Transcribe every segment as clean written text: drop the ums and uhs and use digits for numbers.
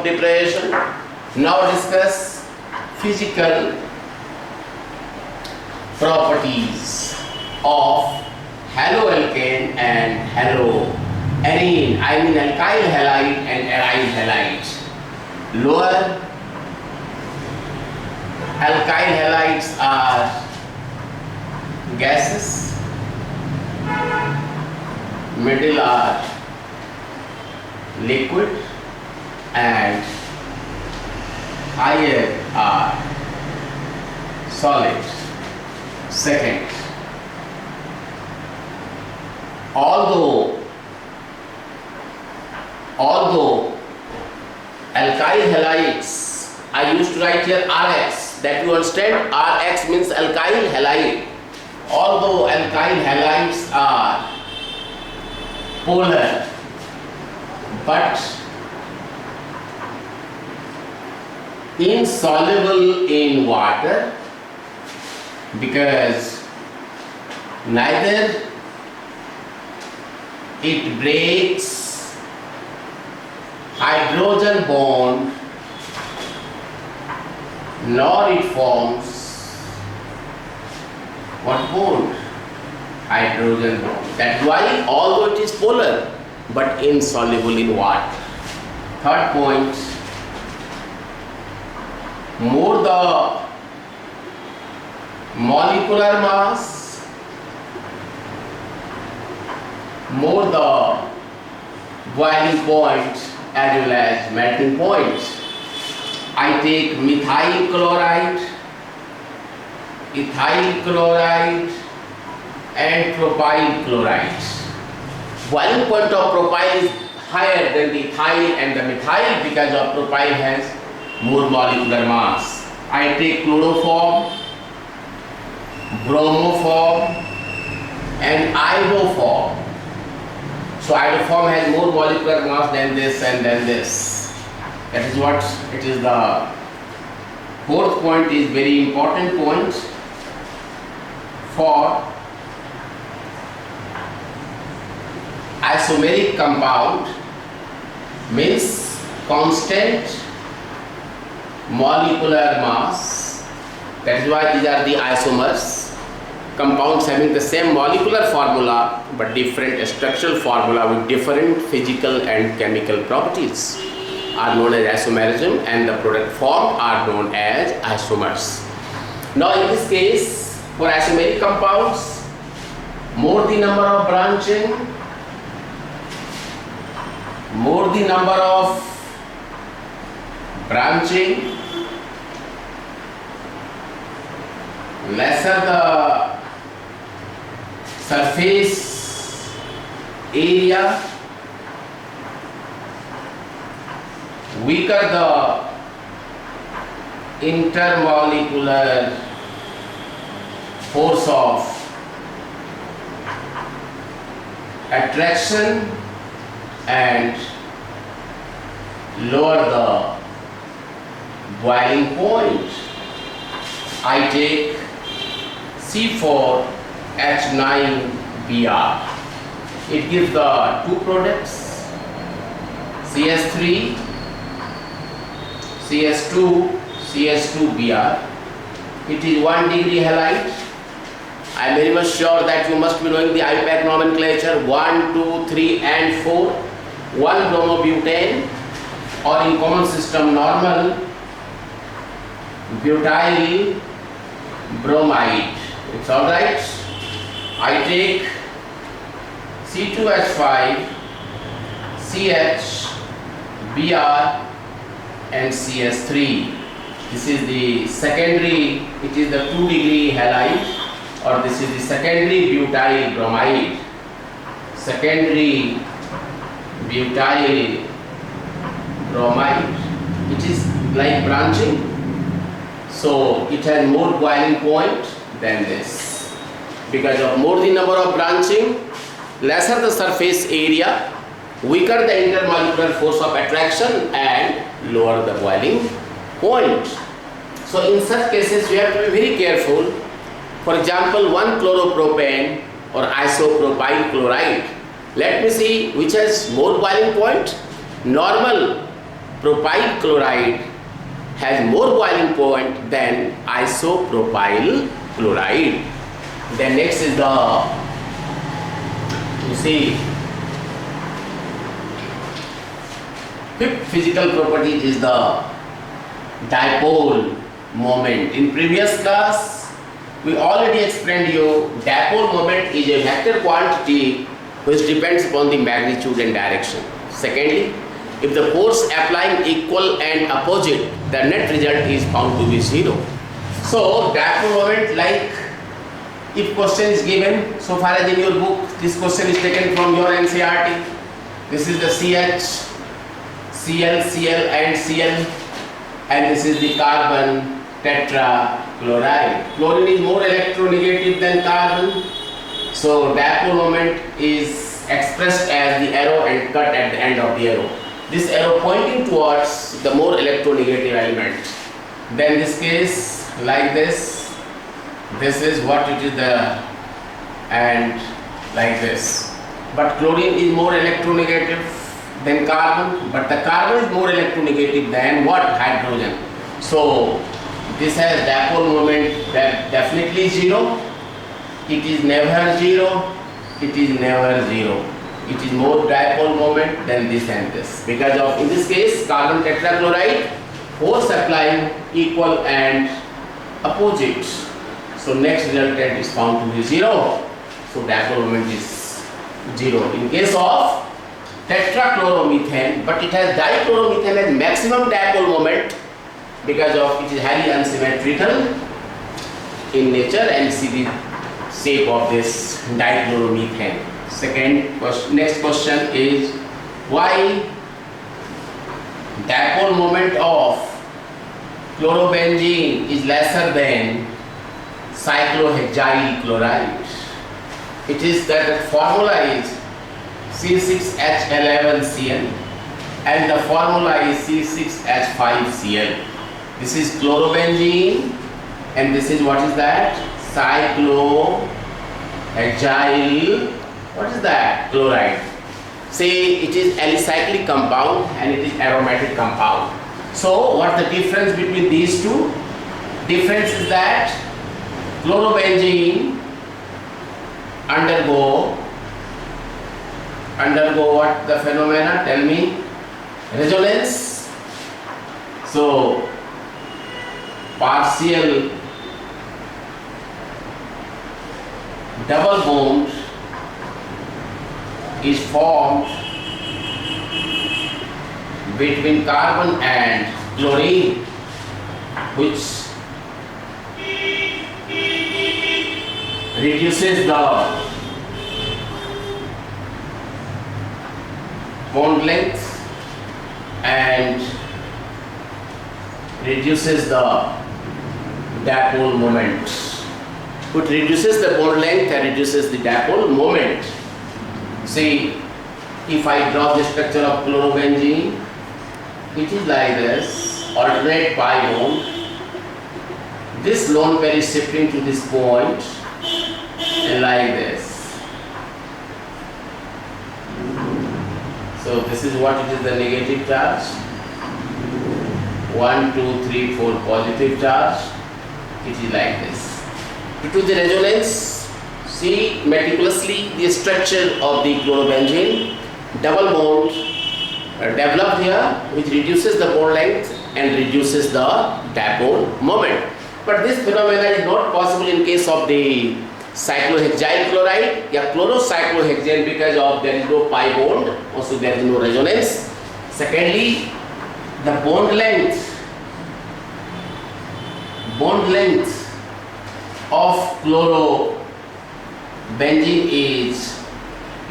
of depression. Now discuss physical properties of haloalkane and haloarene. I mean alkyl halide and aryl halide. Lower alkyl halides are gases, middle are liquid, and higher are solid. Second, although alkyl halides, I used to write here Rx, that you understand, Rx means alkyl halide. Although alkyl halides are polar, but insoluble in water, because neither it breaks hydrogen bond nor it forms what bond? Hydrogen bond. That's why although it is polar but insoluble in water. Third point, more the molecular mass, more the boiling point as well as melting point. I take methyl chloride, ethyl chloride and propyl chloride. Boiling point of propyl is higher than the ethyl and the methyl because of propyl has more molecular mass. I take chloroform, bromoform and iodoform. So iodoform has more molecular mass than this and than this. That is what it is. The fourth point is very important point for isomeric compound, means constant molecular mass. That is why these are the isomers. Compounds having the same molecular formula but different structural formula with different physical and chemical properties are known as isomerism, and the product formed are known as isomers. Now in this case, for isomeric compounds, more the number of branching, lesser the surface area, weaker the intermolecular force of attraction, and lower the boiling point. I take C4H9Br. It gives the two products, CS3, CS2, CS2Br. It is 1 degree halide. I am very much sure that you must be knowing the IPAC nomenclature 1, 2, 3 and 4. 1 bromobutane, or in common system normal butyl bromide. It's alright. I take C2H5, CH, Br and CS3. This is the secondary, it is the 2 degree halide, or this is the secondary butyl bromide. Secondary butyl bromide. It is like branching, so it has more boiling point than this. Because of more the number of branching, lesser the surface area, weaker the intermolecular force of attraction and lower the boiling point. So in such cases we have to be very careful. For example, 1 chloropropane or isopropyl chloride. Let me see which has more boiling point. Normal propyl chloride has more boiling point than isopropyl chloride. Then next is the, you see, fifth physical property is the dipole moment. In previous class, we already explained you dipole moment is a vector quantity which depends upon the magnitude and direction. Secondly, if the force applying equal and opposite, the net result is found to be zero. So dipole moment, like if question is given, so far as in your book, this question is taken from your NCERT. This is the CH, Cl, Cl and Cl, and this is the carbon tetrachloride. Chlorine is more electronegative than carbon, so dipole moment is expressed as the arrow and cut at the end of the arrow. This arrow pointing towards the more electronegative element. Then this case like this is what it is the, and like this. But chlorine is more electronegative than carbon, but the carbon is more electronegative than what? Hydrogen. So this has dipole moment that definitely zero. It is never zero. It is never zero. It is more dipole moment than this and this. Because of, in this case, carbon tetrachloride, force applying equal and opposite. So next resultant is found to be zero. So dipole moment is zero. In case of tetrachloromethane, but it has dichloromethane has maximum dipole moment because of it is highly unsymmetrical in nature, and see the shape of this dichloromethane. Next question is why dipole moment of chlorobenzene is lesser than cyclohexyl chloride. It is that the formula is C6H11Cl and the formula is C6H5Cl. This is chlorobenzene and this is what is that? Cyclohexyl, what is that? Chloride. Say it is alicyclic compound and it is aromatic compound. So what the difference between these two? Difference is that chlorobenzene undergo what the phenomena? Tell me. Resonance. So partial double bond is formed between carbon and chlorine, which reduces the bond length and reduces the dipole moment. It reduces the bond length and reduces the dipole moment. See, if I draw the structure of chlorobenzene, it is like this, alternate pi bond. This lone pair is shifting to this point and like this. So this is what it is, the negative charge. 1, 2, 3, 4 positive charge. It is like this. To the resonance, see meticulously the structure of the chlorobenzene. Double bond developed here, which reduces the bond length and reduces the dipole moment. But this phenomena is not possible in case of the cyclohexyl chloride, chlorocyclohexane, because of there is no pi bond, also there is no resonance. Secondly, the bond length of chlorobenzene is,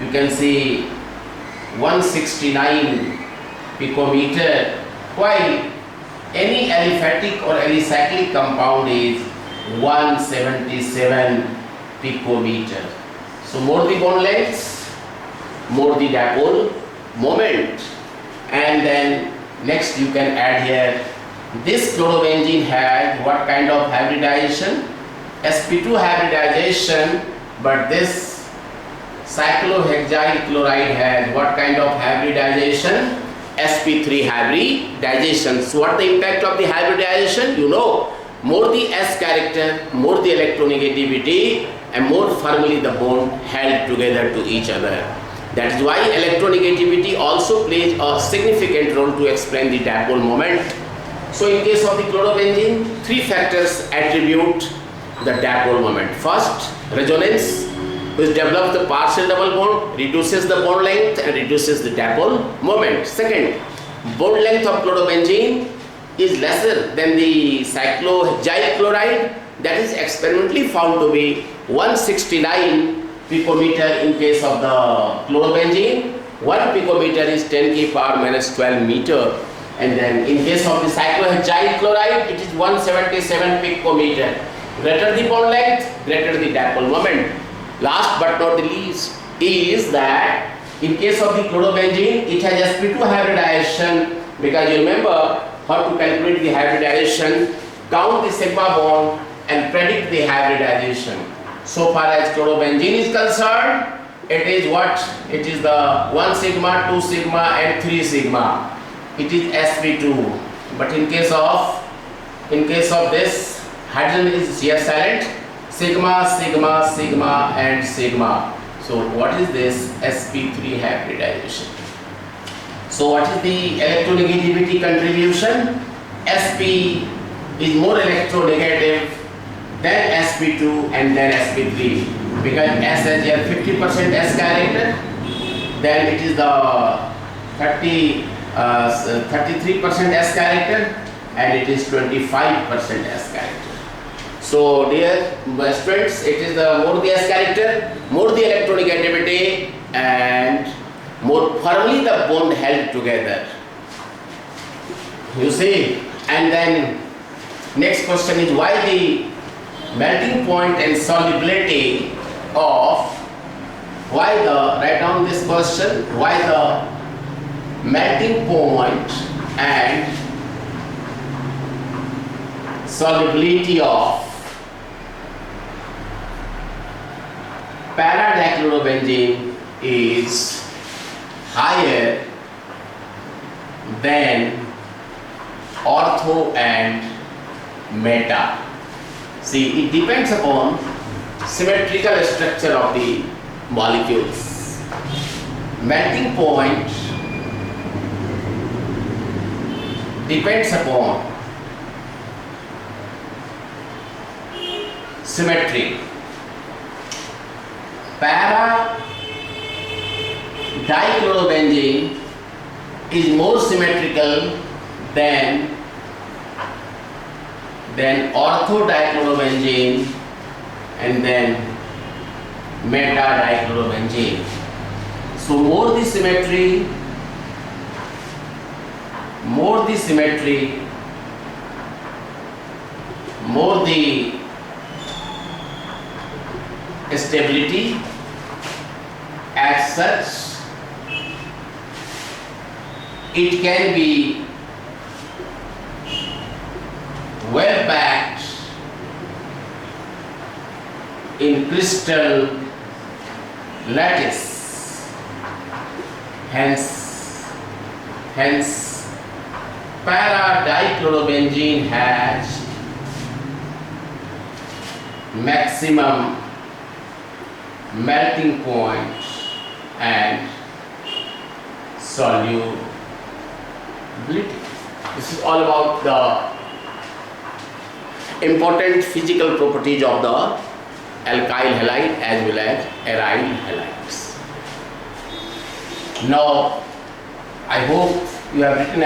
you can see, 169 picometer, while any aliphatic or alicyclic compound is 177 picometer. So more the bond length, more the dipole moment. And then next you can add here, this chlorobenzene has what kind of hybridization? sp2 hybridization, but this cyclohexyl chloride has what kind of hybridization? sp3 hybridization. So what the impact of the hybridization? You know, more the s character, more the electronegativity, and more firmly the bond held together to each other. That is why electronegativity also plays a significant role to explain the dipole moment. So in case of the chlorobenzene, three factors attribute the dipole moment. First, resonance, which develops the partial double bond, reduces the bond length and reduces the dipole moment. Second, bond length of chlorobenzene is lesser than the cyclohexyl chloride, that is experimentally found to be 169 picometer in case of the chlorobenzene. 1 picometer is 10 K power minus 12 meter, and then in case of the cyclohexyl chloride it is 177 picometer. Greater the bond length, greater the dipole moment. Last but not the least is that in case of the chlorobenzene it has sp2 hybridization, because you remember how to calculate the hybridization, count the sigma bond and predict the hybridization. So far as chlorobenzene is concerned, it is what? It is the 1 sigma, 2 sigma and 3 sigma. It is sp2. But in case of this, hydrogen is here silent. Sigma, sigma, sigma and sigma. So what is this? sp3 hybridization. So what is the electronegativity contribution? sp is more electronegative then sp2 and then sp3, because s has here 50% s character, then it is the 33% s character, and it is 25% s character. So dear students, it is the more the s character, more the electronegativity, and more firmly the bond held together. You see, and then next question is why the melting point and solubility of, write down this question, why the melting point and solubility of para-dichlorobenzene is higher than ortho and meta. See, it depends upon symmetrical structure of the molecules. Melting point depends upon symmetry. Para-dichlorobenzene is more symmetrical than ortho-dichlorobenzene and then meta-dichlorobenzene. So more the symmetry, more the stability, as such it can be well packed in crystal lattice. Hence para-dichlorobenzene has maximum melting point and solubility. This is all about the important physical properties of the alkyl halide as well as aryl halides. Now, I hope you have written